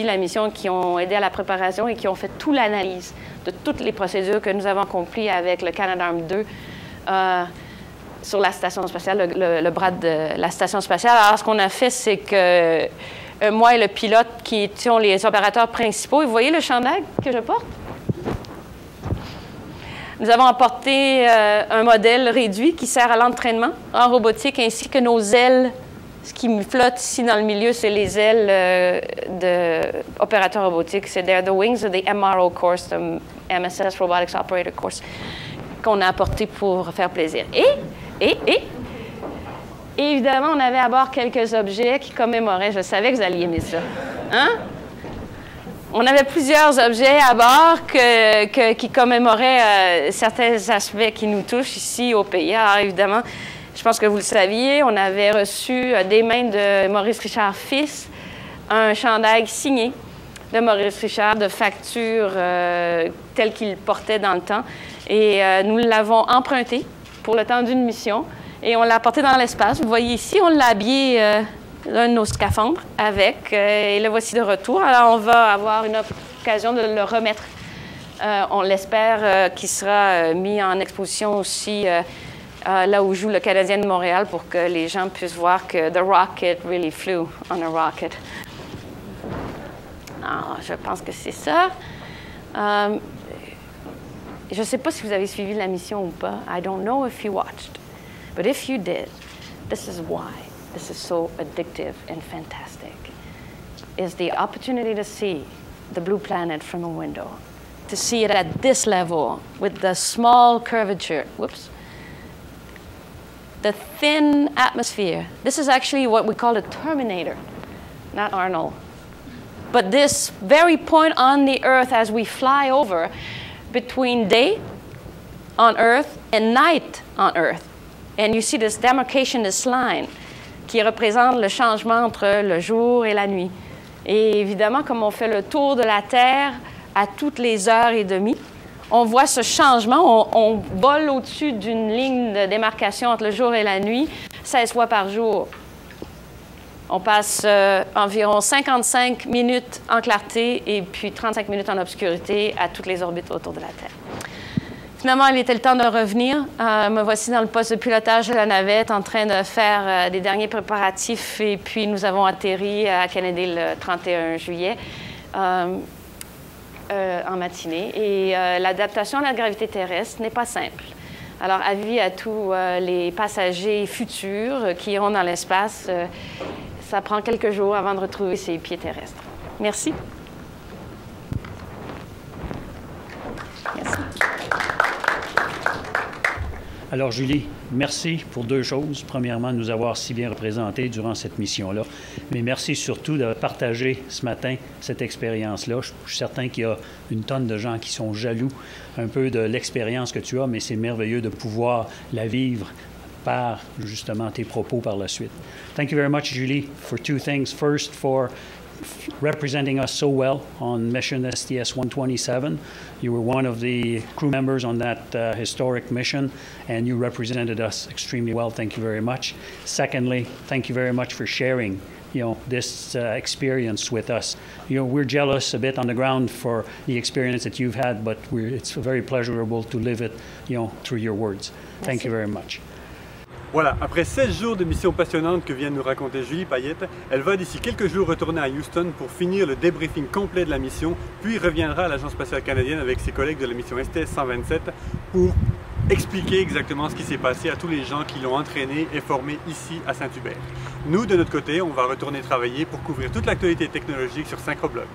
la mission, qui ont aidé à la préparation et qui ont fait toute l'analyse de toutes les procédures que nous avons accomplies avec le Canadarm2 sur la station spatiale, le bras de la station spatiale. Alors, ce qu'on a fait, c'est que moi et le pilote, qui étions les opérateurs principaux, et vous voyez le chandail que je porte? Nous avons apporté un modèle réduit qui sert à l'entraînement en robotique, ainsi que nos ailes. Ce qui me flotte ici dans le milieu, c'est les ailes d'opérateurs robotiques. C'est the wings of the MRO course, the MSS Robotics Operator course, qu'on a apporté pour faire plaisir. Et évidemment, on avait à bord quelques objets qui commémoraient. Je savais que vous alliez aimer ça. Hein? On avait plusieurs objets à bord qui commémoraient certains aspects qui nous touchent ici au pays. Alors, évidemment, je pense que vous le saviez, on avait reçu des mains de Maurice Richard fils un chandail signé de Maurice Richard, de facture tel qu'il portait dans le temps. Et nous l'avons emprunté pour le temps d'une mission et on l'a porté dans l'espace. Vous voyez ici, on l'a habillé d'un de nos scaphandres avec, et le voici de retour. Alors, on va avoir une occasion de le remettre. On l'espère qu'il sera mis en exposition aussi là où joue le Canadien de Montréal pour que les gens puissent voir que the rocket really flew on a rocket. Alors, je pense que c'est ça. Je ne sais pas si vous avez suivi la mission ou pas. I don't know if you watched. But if you did, this is why this is so addictive and fantastic. Is the opportunity to see the blue planet from a window. To see it at this level with the small curvature. Whoops. The thin atmosphere. This is actually what we call a terminator, not Arnold. But this very point on the Earth as we fly over between day on Earth and night on Earth. And you see this demarcation, this line, qui représente le changement entre le jour et la nuit. Et évidemment, comme on fait le tour de la Terre à toutes les heures et demie, on voit ce changement. On vole au-dessus d'une ligne de démarcation entre le jour et la nuit 16 fois par jour. On passe environ 55 minutes en clarté et puis 35 minutes en obscurité à toutes les orbites autour de la Terre. Finalement, il était le temps de revenir. Me voici dans le poste de pilotage de la navette en train de faire des derniers préparatifs et puis nous avons atterri à Kennedy le 31 juillet en matinée. Et l'adaptation à la gravité terrestre n'est pas simple. Alors, avis à tous les passagers futurs qui iront dans l'espace, ça prend quelques jours avant de retrouver ses pieds terrestres. Merci. Merci. Alors, Julie, merci pour deux choses. Premièrement, de nous avoir si bien représentés durant cette mission-là. Mais merci surtout de partager ce matin cette expérience-là. Je suis certain qu'il y a une tonne de gens qui sont jaloux un peu de l'expérience que tu as, mais c'est merveilleux de pouvoir la vivre par, justement, tes propos par la suite. Thank you very much, Julie, for two things. First, for representing us so well on mission STS-127. You were one of the crew members on that historic mission, and you represented us extremely well. Thank you very much. Secondly, thank you very much for sharing, this experience with us. We're jealous a bit on the ground for the experience that you've had, but it's very pleasurable to live it, through your words. Thank you very much. Voilà, après 16 jours de mission passionnante que vient de nous raconter Julie Payette, elle va d'ici quelques jours retourner à Houston pour finir le débriefing complet de la mission, puis reviendra à l'Agence spatiale canadienne avec ses collègues de la mission STS-127 pour expliquer exactement ce qui s'est passé à tous les gens qui l'ont entraîné et formé ici à Saint-Hubert. Nous, de notre côté, on va retourner travailler pour couvrir toute l'actualité technologique sur Synchroblog.